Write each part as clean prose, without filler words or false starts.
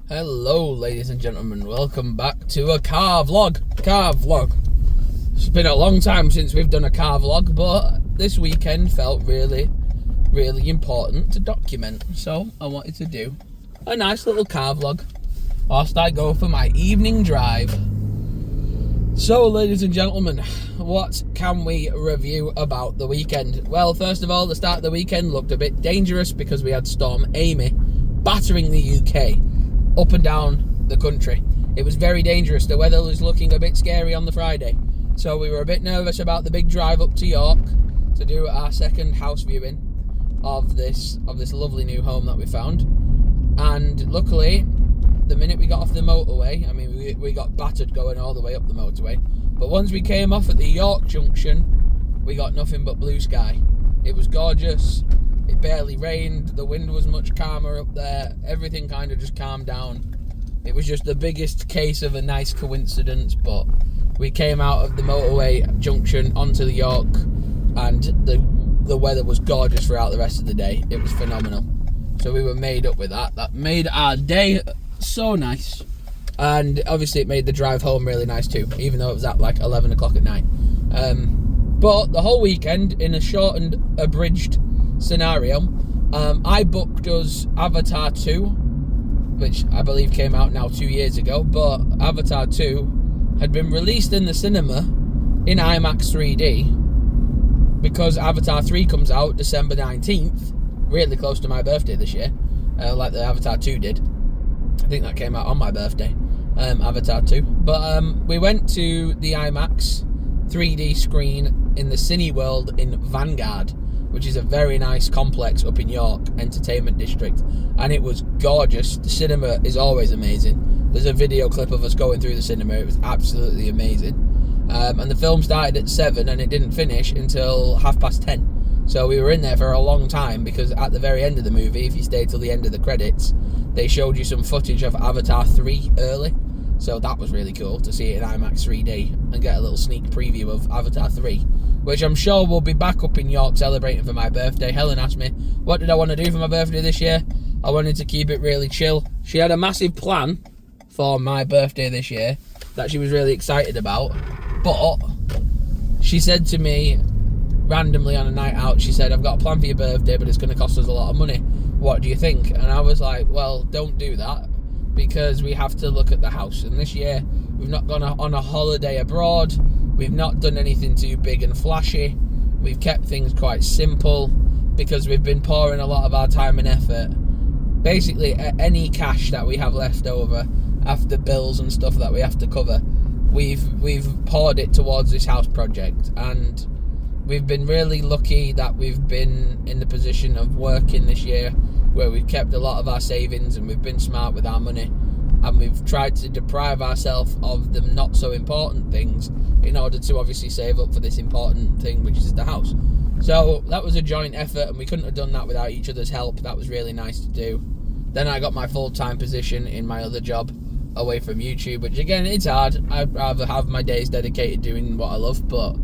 Hello, ladies and gentlemen. Welcome back to a car vlog. It's been a long time since we've done a car vlog, but this weekend felt really important to document. So I wanted to do a nice little car vlog whilst I go for my evening drive. So, ladies and gentlemen, what can we review about the weekend? Well, first of all, the start of the weekend looked a bit dangerous because we had Storm Amy battering the UK up and down the country. It was very dangerous. The weather was looking a bit scary on the Friday, so we were a bit nervous about the big drive up to York to do our second house viewing of this lovely new home that we found. And luckily, the minute we got off the motorway, I mean, we got battered going all the way up the motorway, but once we came off at the York junction, we got nothing but blue sky. It was gorgeous. It barely rained. The wind was much calmer up there. Everything kind of just calmed down. It was just the biggest case of a nice coincidence, but we came out of the motorway junction onto the York, and the weather was gorgeous throughout the rest of the day. It was phenomenal. So we were made up with that. That made our day so nice. And obviously it made the drive home really nice too, even though it was at like 11 o'clock at night. But the whole weekend, in a shortened, abridged scenario, I booked us Avatar 2, which I believe came out now 2 years ago, but Avatar 2 had been released in the cinema in IMAX 3D because Avatar 3 comes out December 19th, really close to my birthday this year, like the Avatar 2 did. I think that came out on my birthday, Avatar 2. But we went to the IMAX 3D screen in the Cineworld in Vanguard, which is a very nice complex up in York Entertainment District, and it was gorgeous. The cinema is always amazing. There's a video clip of us going through the cinema. It was absolutely amazing. And the film started at 7 and it didn't finish until 10:30. So we were in there for a long time, because at the very end of the movie, if you stayed till the end of the credits, they showed you some footage of Avatar 3 early. So that was really cool to see it in IMAX 3D and get a little sneak preview of Avatar 3, which I'm sure will be back up in York celebrating for my birthday. Helen asked me, what did I want to do for my birthday this year? I wanted to keep it really chill. She had a massive plan for my birthday this year that she was really excited about, but she said to me randomly on a night out, she said, I've got a plan for your birthday, but it's going to cost us a lot of money. What do you think? And I was like, well, don't do that, because we have to look at the house. And this year, we've not gone on a holiday abroad. We've not done anything too big and flashy. We've kept things quite simple, because we've been pouring a lot of our time and effort. Basically, any cash that we have left over after bills and stuff that we have to cover, we've poured it towards this house project. And we've been really lucky that we've been in the position of working this year, where we've kept a lot of our savings and we've been smart with our money, and we've tried to deprive ourselves of the not so important things in order to obviously save up for this important thing, which is the house. So that was a joint effort, and we couldn't have done that without each other's help. That was really nice to do. Then I got my full-time position in my other job away from YouTube, which again, it's hard. I'd rather have my days dedicated doing what I love, but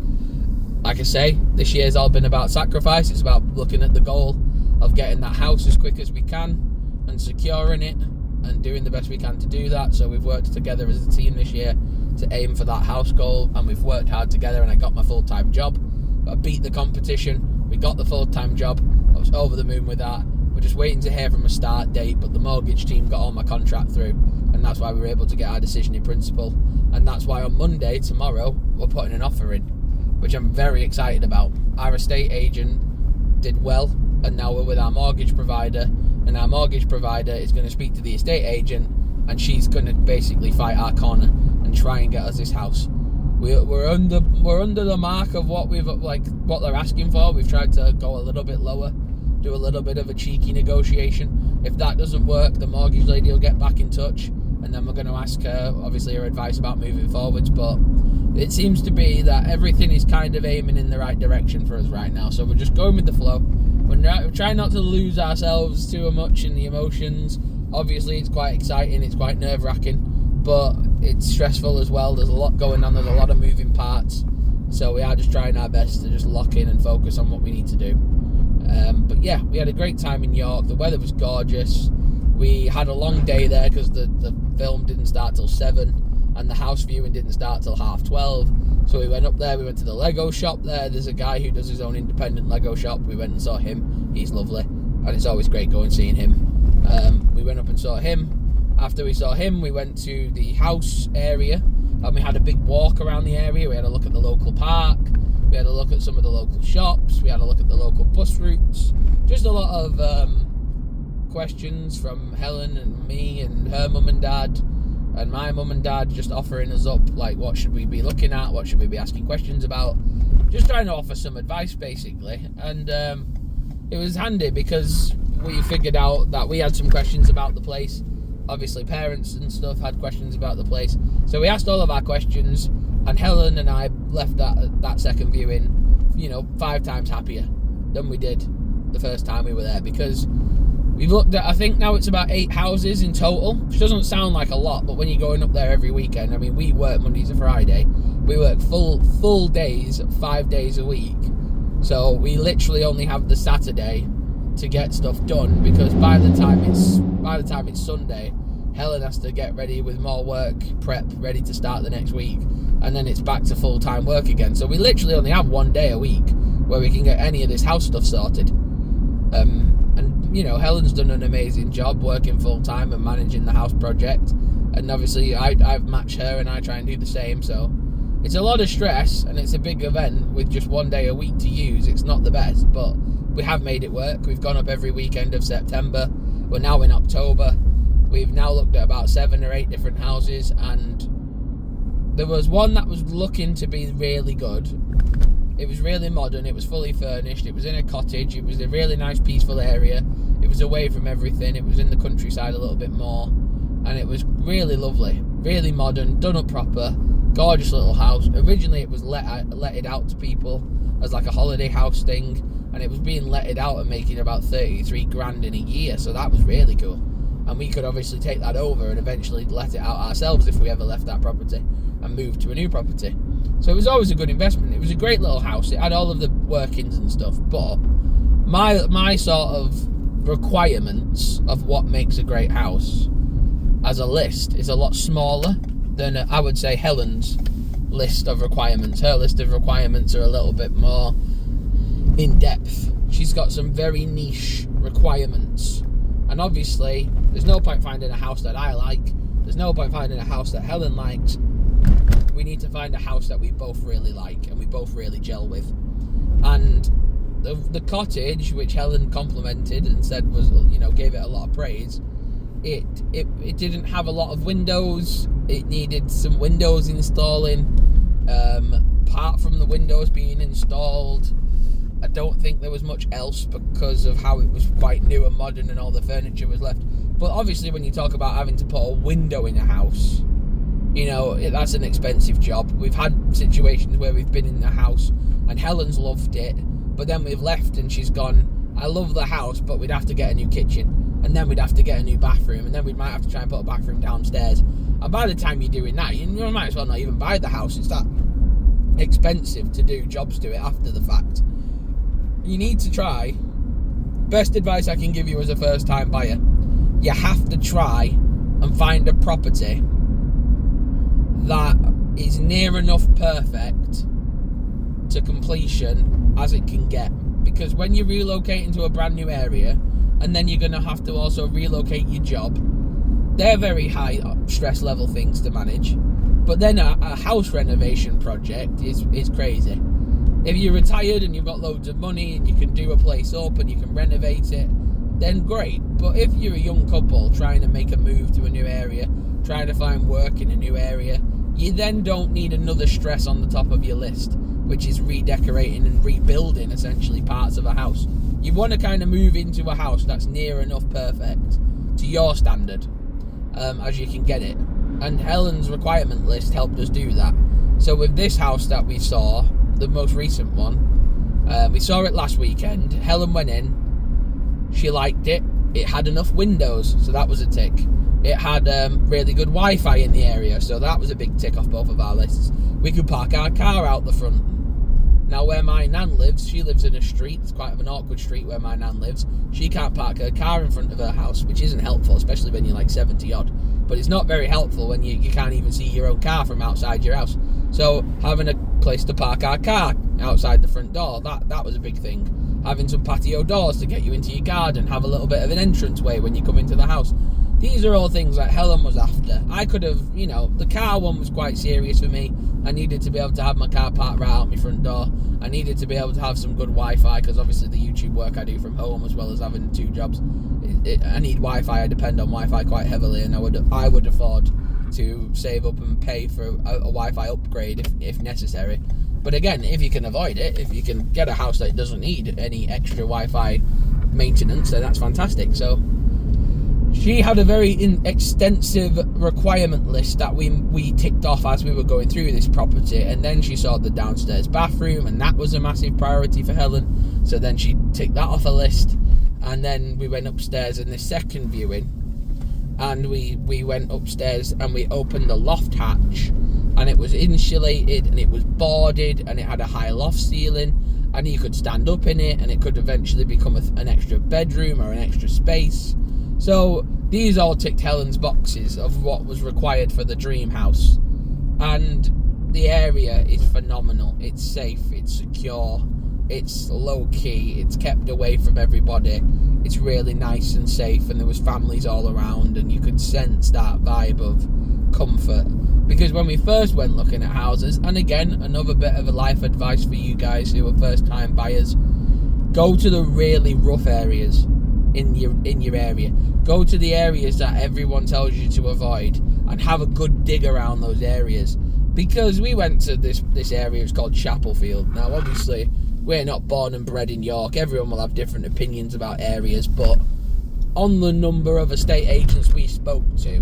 like I say, this year's all been about sacrifice. It's about looking at the goal of getting that house as quick as we can and securing it and doing the best we can to do that. So we've worked together as a team this year to aim for that house goal, and we've worked hard together, and I got my full-time job. I beat the competition. We got the full-time job. I was over the moon with that. We're just waiting to hear from a start date, but the mortgage team got all my contract through, and that's why we were able to get our decision in principle. And that's why on Monday, tomorrow, we're putting an offer in, which I'm very excited about. Our estate agent did well, and now we're with our mortgage provider, and our mortgage provider is going to speak to the estate agent, and she's going to basically fight our corner and try and get us this house. We're under the mark of what what they're asking for. We've tried to go a little bit lower, do a little bit of a cheeky negotiation. If that doesn't work, the mortgage lady will get back in touch, and then we're going to ask her, obviously, her advice about moving forwards. But it seems to be that everything is kind of aiming in the right direction for us right now, so we're just going with the flow. We're trying not to lose ourselves too much in the emotions. Obviously, it's quite exciting, it's quite nerve-wracking, but it's stressful as well. There's a lot going on, there's a lot of moving parts, so we are just trying our best to just lock in and focus on what we need to do. But yeah, we had a great time in York. The weather was gorgeous. We had a long day there because the film didn't start till 7 and the house viewing didn't start till 12:30. So we went up there, we went to the Lego shop there. There's a guy who does his own independent Lego shop. We went and saw him. He's lovely, and it's always great going seeing him. We went up and saw him. After we saw him, we went to the house area and we had a big walk around the area. We had a look at the local park, we had a look at some of the local shops, we had a look at the local bus routes. Just a lot of questions from Helen and me and her mum and dad and my mum and dad, just offering us up, like, what should we be looking at, what should we be asking questions about, just trying to offer some advice basically. And it was handy because we figured out that we had some questions about the place. Obviously parents and stuff had questions about the place, so we asked all of our questions, and Helen and I left that second viewing 5 times happier than we did the first time we were there, because we've looked at, I think now it's about 8 houses in total, which doesn't sound like a lot, but when you're going up there every weekend, I mean, we work Monday to Friday, we work full days, 5 days a week, so we literally only have the Saturday to get stuff done, because by the time it's Sunday, Helen has to get ready with more work prep ready to start the next week, and then it's back to full-time work again. So we literally only have 1 day a week where we can get any of this house stuff sorted. And Helen's done an amazing job working full-time and managing the house project, and obviously I've matched her and I try and do the same. So it's a lot of stress and it's a big event with just 1 day a week to use. It's not the best, but we have made it work. We've gone up every weekend of September. We're now in October. We've now looked at about 7 or 8 different houses, and there was one that was looking to be really good. It was really modern, it was fully furnished, it was in a cottage, it was a really nice peaceful area, it was away from everything, it was in the countryside a little bit more, and it was really lovely, really modern, done up proper, gorgeous little house. Originally it was letted out to people as like a holiday house thing, and it was being letted out and making about 33 grand in a year, so that was really cool. And we could obviously take that over and eventually let it out ourselves if we ever left that property and moved to a new property. So it was always a good investment. It was a great little house. It had all of the workings and stuff, but my sort of requirements of what makes a great house as a list is a lot smaller than I would say Helen's list of requirements. Her list of requirements are a little bit more in depth. She's got some very niche requirements, and obviously there's no point finding a house that I like, there's no point finding a house that Helen likes. We need to find a house that we both really like and we both really gel with. And the cottage, which Helen complimented and said was, gave it a lot of praise, it didn't have a lot of windows. It needed some windows installing. Apart from the windows being installed, I don't think there was much else because of how it was quite new and modern and all the furniture was left. But obviously when you talk about having to put a window in a house, that's an expensive job. We've had situations where we've been in the house and Helen's loved it, but then we've left and she's gone, I love the house, but we'd have to get a new kitchen, and then we'd have to get a new bathroom, and then we might have to try and put a bathroom downstairs. And by the time you're doing that, you might as well not even buy the house. It's that expensive to do jobs to it after the fact. You need to try. Best advice I can give you as a first time buyer, you have to try and find a property that is near enough perfect to completion as it can get. Because when you relocate into a brand new area, and then you're going to have to also relocate your job, they're very high stress level things to manage. But then a house renovation project is crazy. If you're retired and you've got loads of money and you can do a place up and you can renovate it, then great. But if you're a young couple trying to make a move to a new area, trying to find work in a new area, you then don't need another stress on the top of your list, which is redecorating and rebuilding essentially parts of a house. You want to kind of move into a house that's near enough perfect to your standard as you can get it. And Helen's requirement list helped us do that. So with this house that we saw, the most recent one, we saw it last weekend. Helen went in, she liked it. It had enough windows, so that was a tick. It had really good Wi-Fi in the area, so that was a big tick off both of our lists. We could park our car out the front. Now, where my nan lives, she lives in a street. It's quite an awkward street where my nan lives. She can't park her car in front of her house, which isn't helpful, especially when you're like 70 odd. But it's not very helpful when you can't even see your own car from outside your house. So having a place to park our car outside the front door, that was a big thing. Having some patio doors to get you into your garden, have a little bit of an entranceway when you come into the house. These are all things that Helen was after. I could have, the car one was quite serious for me. I needed to be able to have my car parked right out my front door. I needed to be able to have some good Wi-Fi, because obviously the YouTube work I do from home, as well as having 2 jobs, I need Wi-Fi. I depend on Wi-Fi quite heavily, and I would afford to save up and pay for a Wi-Fi upgrade if necessary. But again, if you can avoid it, if you can get a house that doesn't need any extra Wi-Fi maintenance, then that's fantastic. So she had a very extensive requirement list that we ticked off as we were going through this property, and then she saw the downstairs bathroom, and that was a massive priority for Helen. So then she ticked that off a list, and then we went upstairs in the second viewing, and we went upstairs and we opened the loft hatch, and it was insulated and it was boarded and it had a high loft ceiling, and you could stand up in it, and it could eventually become an extra bedroom or an extra space. So these all ticked Helen's boxes of what was required for the dream house. And the area is phenomenal. It's safe, it's secure, it's low-key, it's kept away from everybody. It's really nice and safe, and there was families all around, and you could sense that vibe of comfort. Because when we first went looking at houses, and again, another bit of a life advice for you guys who are first-time buyers, go to the really rough areas in your area. Go to the areas that everyone tells you to avoid, and have a good dig around those areas. Because we went to this area, it's called Chapelfield. Now obviously we're not born and bred in York, everyone will have different opinions about areas, but on the number of estate agents we spoke to,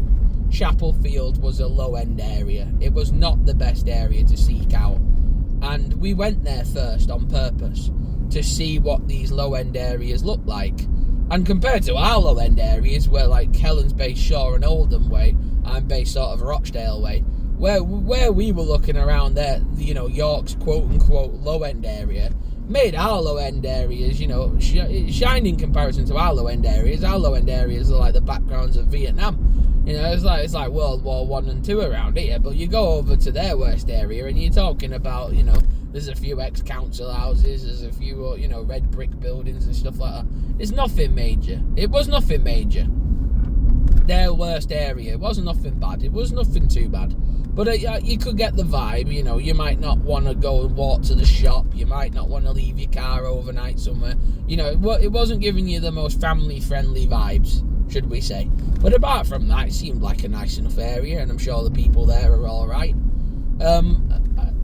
Chapelfield was a low-end area. It was not the best area to seek out, and we went there first on purpose to see what these low-end areas look like. And compared to our low-end areas, where like Helen's based Shaw and Oldham way, I'm based sort of Rochdale way, where we were looking around there, York's quote-unquote low-end area, made our low-end areas, shine in comparison to our low-end areas. Our low-end areas are like the backgrounds of Vietnam. It's like World War 1 and 2 around here, but you go over to their worst area and you're talking about, there's a few ex-council houses, there's a few, red brick buildings and stuff like that. It's nothing major. It was nothing major. Their worst area, it wasn't nothing bad. It was nothing too bad. But you could get the vibe, you might not want to go and walk to the shop. You might not want to leave your car overnight somewhere. It wasn't giving you the most family-friendly vibes, should we say. But apart from that, it seemed like a nice enough area, and I'm sure the people there are all right.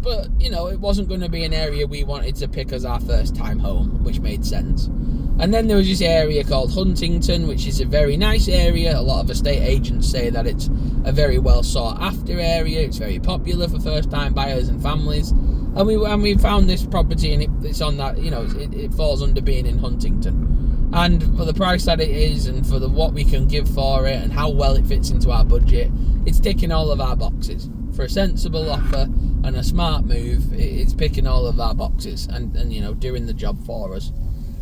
But, it wasn't going to be an area we wanted to pick as our first time home, which made sense. And then there was this area called Huntington, which is a very nice area. A lot of estate agents say that it's a very well sought after area. It's very popular for first time buyers and families. And we found this property, and it's on that, it falls under being in Huntington. And for the price that it is, and for what we can give for it, and how well it fits into our budget, it's ticking all of our boxes. For a sensible offer and a smart move, it's picking all of our boxes and doing the job for us.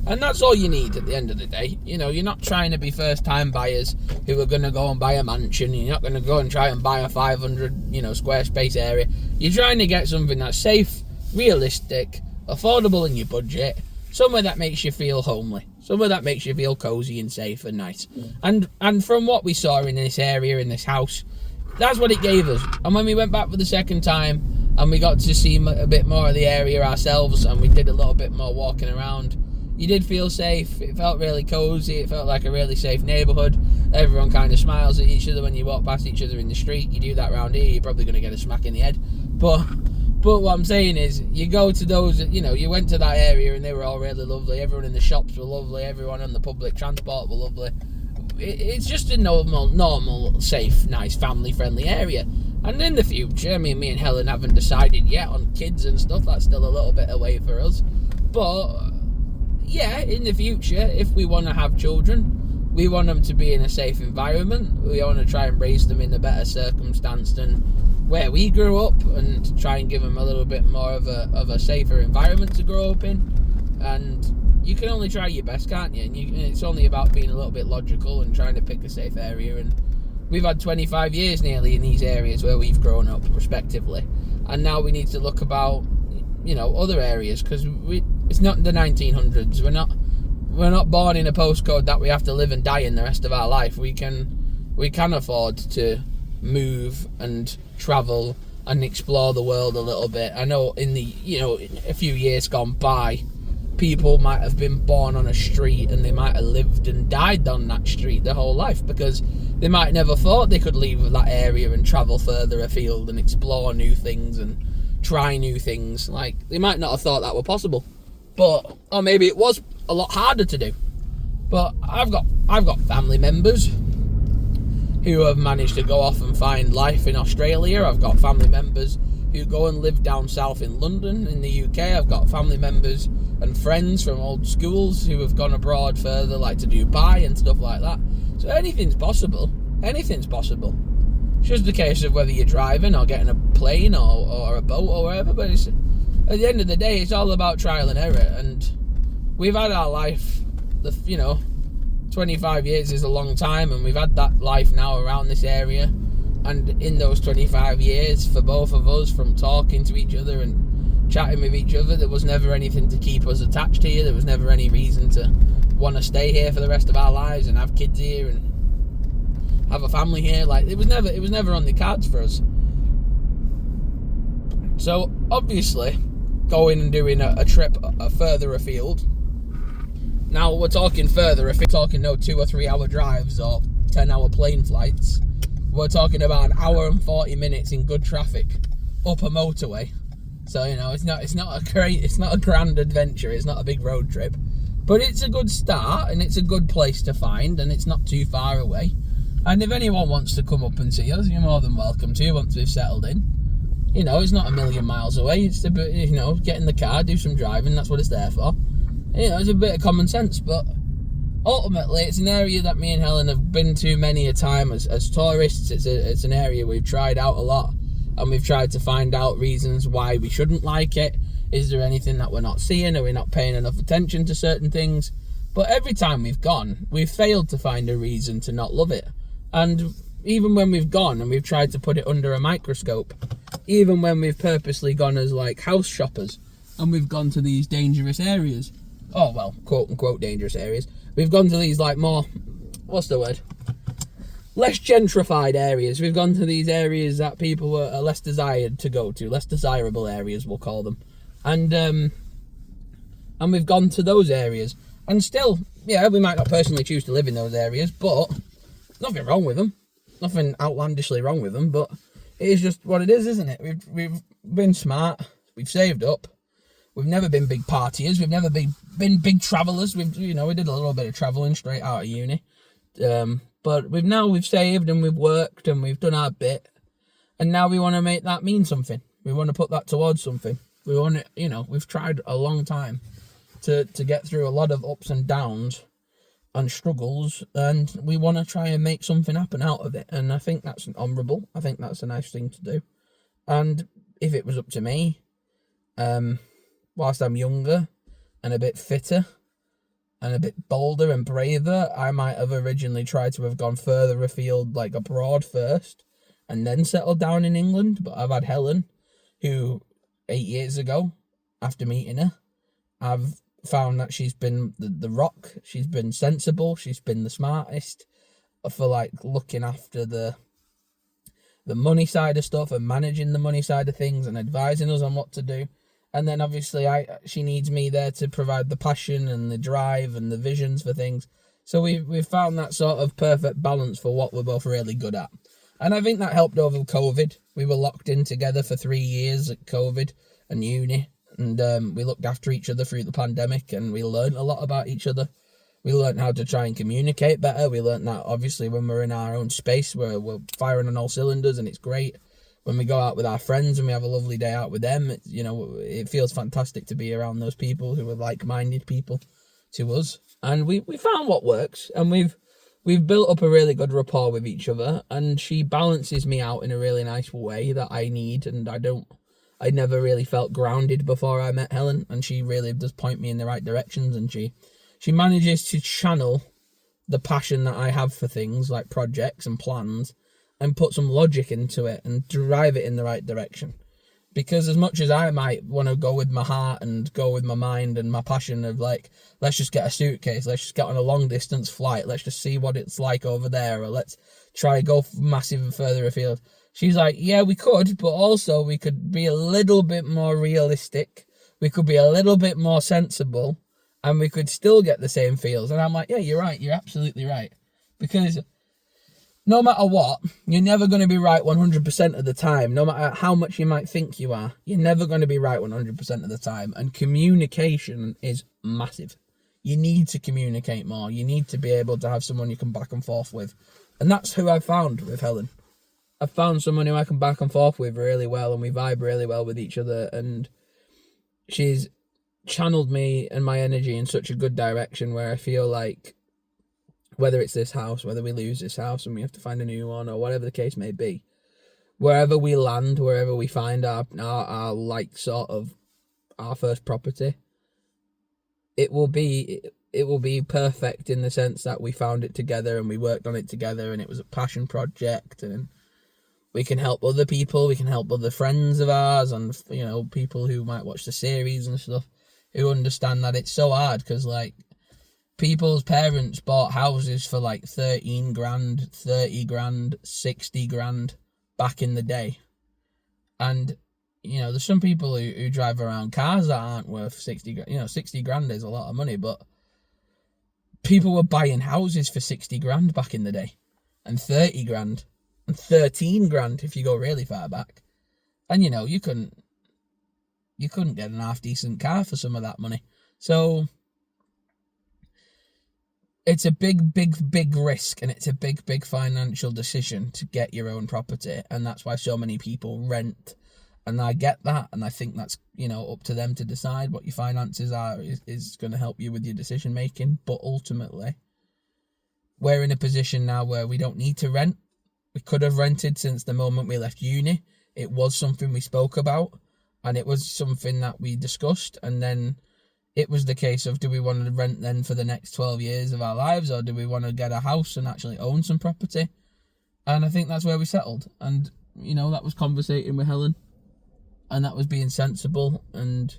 And that's all you need at the end of the day. You're not trying to be first-time buyers who are going to go and buy a mansion. You're not going to go and try and buy a 500, square space area. You're trying to get something that's safe, realistic, affordable in your budget, somewhere that makes you feel homely, somewhere that makes you feel cozy and safe and nice. And from what we saw in this area, in this house, that's what it gave us. And when we went back for the second time and we got to see a bit more of the area ourselves, and we did a little bit more walking around, you did feel safe. It felt really cozy. It felt like a really safe neighbourhood. Everyone kind of smiles at each other when you walk past each other in the street. You do that around here, you're probably going to get a smack in the head. But what I'm saying is, you go to those, you went to that area and they were all really lovely. Everyone in the shops were lovely. Everyone on the public transport were lovely. It's just a normal, safe, nice, family-friendly area. And in the future, me and Helen haven't decided yet on kids and stuff. That's still a little bit away for us. But yeah, in the future, if we want to have children, we want them to be in a safe environment. We want to try and raise them in a better circumstance than where we grew up and try and give them a little bit more of a safer environment to grow up in. And you can only try your best, can't you? And it's only about being a little bit logical and trying to pick a safe area. And we've had 25 years nearly in these areas where we've grown up, respectively. And now we need to look about, other areas, because it's not the 1900s. We're not born in a postcode that we have to live and die in the rest of our life. We can afford to move and travel and explore the world a little bit. I know in a few years gone by, people might have been born on a street and they might have lived and died on that street their whole life, because they might never thought they could leave that area and travel further afield and explore new things and try new things. Like, they might not have thought that were possible, or maybe it was a lot harder to do. But I've got family members who have managed to go off and find life in Australia. I've got family members who go and live down south in London, in the UK. I've got family members and friends from old schools who have gone abroad further, like to Dubai and stuff like that. So anything's possible. Anything's possible. It's just a case of whether you're driving or getting a plane or a boat or wherever. But at the end of the day, it's all about trial and error. And we've had our life, 25 years is a long time, and we've had that life now around this area. And in those 25 years, for both of us, from talking to each other and chatting with each other, there was never anything to keep us attached here. There was never any reason to want to stay here for the rest of our lives and have kids here and have a family here. Like, it was never on the cards for us. So obviously, going and doing a trip further afield. Now we're talking further. If we're talking no 2 or 3 hour drives or 10-hour plane flights, we're talking about an hour and 40 minutes in good traffic up a motorway. So it's not a grand adventure. It's not a big road trip, but it's a good start and it's a good place to find, and it's not too far away. And if anyone wants to come up and see us, you're more than welcome to once we've settled in. It's not a million miles away. It's a bit, get in the car, do some driving. That's what it's there for. It's a bit of common sense, but ultimately it's an area that me and Helen have been to many a time as tourists. It's an area we've tried out a lot, and we've tried to find out reasons why we shouldn't like it. Is there anything that we're not seeing? Are we not paying enough attention to certain things? But every time we've gone, we've failed to find a reason to not love it. And even when we've gone and we've tried to put it under a microscope, even when we've purposely gone as like house shoppers and we've gone to these dangerous areas, quote unquote dangerous areas, we've gone to these like more, less gentrified areas. We've gone to these areas that people are less desired to go to, less desirable areas, we'll call them. And we've gone to those areas, and still, we might not personally choose to live in those areas, but nothing wrong with them, nothing outlandishly wrong with them, but it is just what it is, isn't it? We've been smart, we've saved up, we've never been big partiers, we've never been big travellers. We did a little bit of travelling straight out of uni, but we've saved and we've worked and we've done our bit, and now we want to make that mean something. We want to put that towards something. We want to, we've tried a long time to get through a lot of ups and downs and struggles, and we want to try and make something happen out of it. And I think that's honourable. I think that's a nice thing to do. And if it was up to me, whilst I'm younger and a bit fitter and a bit bolder and braver, I might have originally tried to have gone further afield, like abroad first, and then settled down in England. But I've had Helen, who 8 years ago, after meeting her, I've found that she's been the rock. She's been sensible. She's been the smartest for like looking after the money side of stuff and managing the money side of things and advising us on what to do. And then obviously she needs me there to provide the passion and the drive and the visions for things. So we've found that sort of perfect balance for what we're both really good at. And I think that helped over COVID. We were locked in together for 3 years at COVID and uni. And we looked after each other through the pandemic, and we learned a lot about each other. We learned how to try and communicate better. We learned that obviously when we're in our own space, we're firing on all cylinders, and it's great. When we go out with our friends and we have a lovely day out with them, it feels fantastic to be around those people who are like-minded people to us. And we found what works, and we've we've built up a really good rapport with each other, and she balances me out in a really nice way that I need, and I never really felt grounded before I met Helen, and she really does point me in the right directions, and she manages to channel the passion that I have for things like projects and plans and put some logic into it and drive it in the right direction. Because as much as I might want to go with my heart and go with my mind and my passion of like, let's just get a suitcase, let's just get on a long distance flight, let's just see what it's like over there, or let's try go massive and further afield. She's like, yeah, we could, but also we could be a little bit more realistic. We could be a little bit more sensible, and we could still get the same feels. And I'm like, yeah, you're right. You're absolutely right. Because no matter what, you're never going to be right 100% of the time. No matter how much you might think you are, you're never going to be right 100% of the time. And communication is massive. You need to communicate more. You need to be able to have someone you can back and forth with. And that's who I've found with Helen. I've found someone who I can back and forth with really well, and we vibe really well with each other. And she's channeled me and my energy in such a good direction where I feel like whether it's this house, whether we lose this house and we have to find a new one, or whatever the case may be, wherever we land, wherever we find our like sort of our first property, it will be perfect in the sense that we found it together and we worked on it together, and it was a passion project, and we can help other people, we can help other friends of ours, and people who might watch the series and stuff, who understand that it's so hard, because like people's parents bought houses for like 13 grand, 30 grand, 60 grand back in the day. And, there's some people who drive around cars that aren't worth 60 grand. 60 grand is a lot of money, but people were buying houses for 60 grand back in the day, and 30 grand, and 13 grand if you go really far back. And, you couldn't get an half decent car for some of that money. So it's a big, big, big risk, and it's a big, big financial decision to get your own property. And that's why so many people rent. And I get that. And I think that's, up to them to decide what your finances are is going to help you with your decision making. But ultimately, we're in a position now where we don't need to rent. We could have rented since the moment we left uni. It was something we spoke about, and it was something that we discussed. And then it was the case of, do we want to rent then for the next 12 years of our lives, or do we want to get a house and actually own some property? And I think that's where we settled. And, that was conversating with Helen, and that was being sensible. And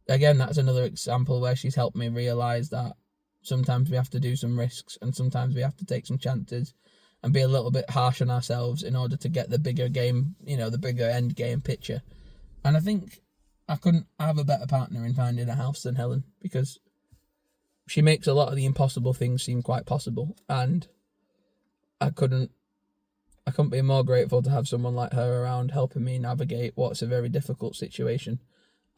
again, that's another example where she's helped me realise that sometimes we have to do some risks, and sometimes we have to take some chances and be a little bit harsh on ourselves in order to get the bigger game, the bigger end game picture. And I think I couldn't have a better partner in finding a house than Helen, because she makes a lot of the impossible things seem quite possible. And I couldn't be more grateful to have someone like her around helping me navigate what's a very difficult situation.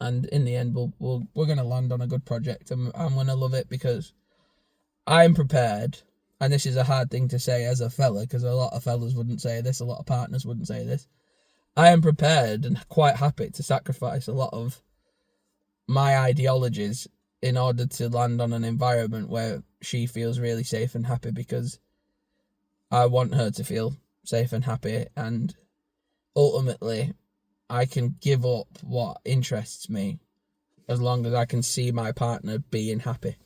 And in the end, we're going to land on a good project, and I'm going to love it, because I'm prepared. And this is a hard thing to say as a fella, because a lot of fellas wouldn't say this, a lot of partners wouldn't say this. I am prepared and quite happy to sacrifice a lot of my ideologies in order to land on an environment where she feels really safe and happy, because I want her to feel safe and happy. And ultimately, I can give up what interests me as long as I can see my partner being happy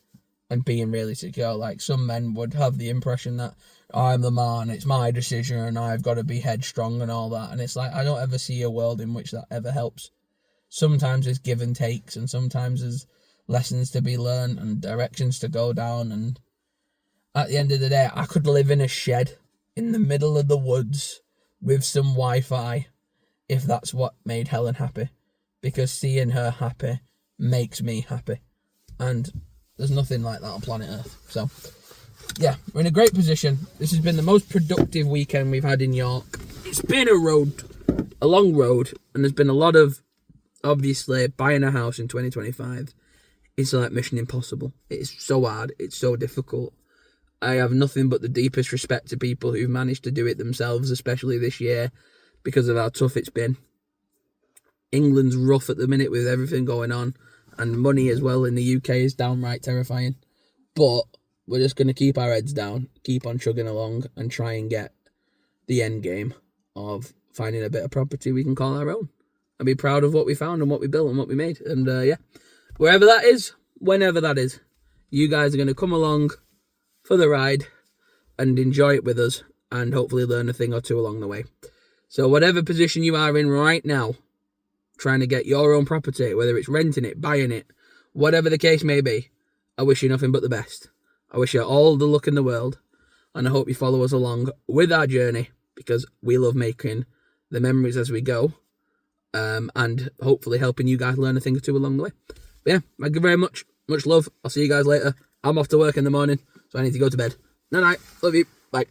and being really secure. Like some men would have the impression that I'm the man, it's my decision, and I've got to be headstrong and all that. And it's like, I don't ever see a world in which that ever helps. Sometimes there's give and takes, and sometimes there's lessons to be learned and directions to go down. And at the end of the day, I could live in a shed in the middle of the woods with some Wi-Fi if that's what made Helen happy, because seeing her happy makes me happy. And there's nothing like that on planet Earth. So, yeah, we're in a great position. This has been the most productive weekend we've had in York. It's been a long road, and there's been a lot of, obviously, buying a house in 2025 is like mission impossible. It's so hard. It's so difficult. I have nothing but the deepest respect to people who've managed to do it themselves, especially this year, because of how tough it's been. England's rough at the minute with everything going on, and money as well in the UK is downright terrifying. But we're just going to keep our heads down, keep on chugging along, and try and get the end game of finding a bit of property we can call our own. And be proud of what we found and what we built and what we made. And yeah, wherever that is, whenever that is, you guys are going to come along for the ride and enjoy it with us and hopefully learn a thing or two along the way. So whatever position you are in right now, trying to get your own property, whether it's renting it, buying it, whatever the case may be, I wish you nothing but the best. I wish you all the luck in the world, and I hope you follow us along with our journey, because we love making the memories as we go, and hopefully helping you guys learn a thing or two along the way. But yeah, thank you very much. Much love. I'll see you guys later. I'm off to work in the morning, so I need to go to bed. Night night. Love you. Bye.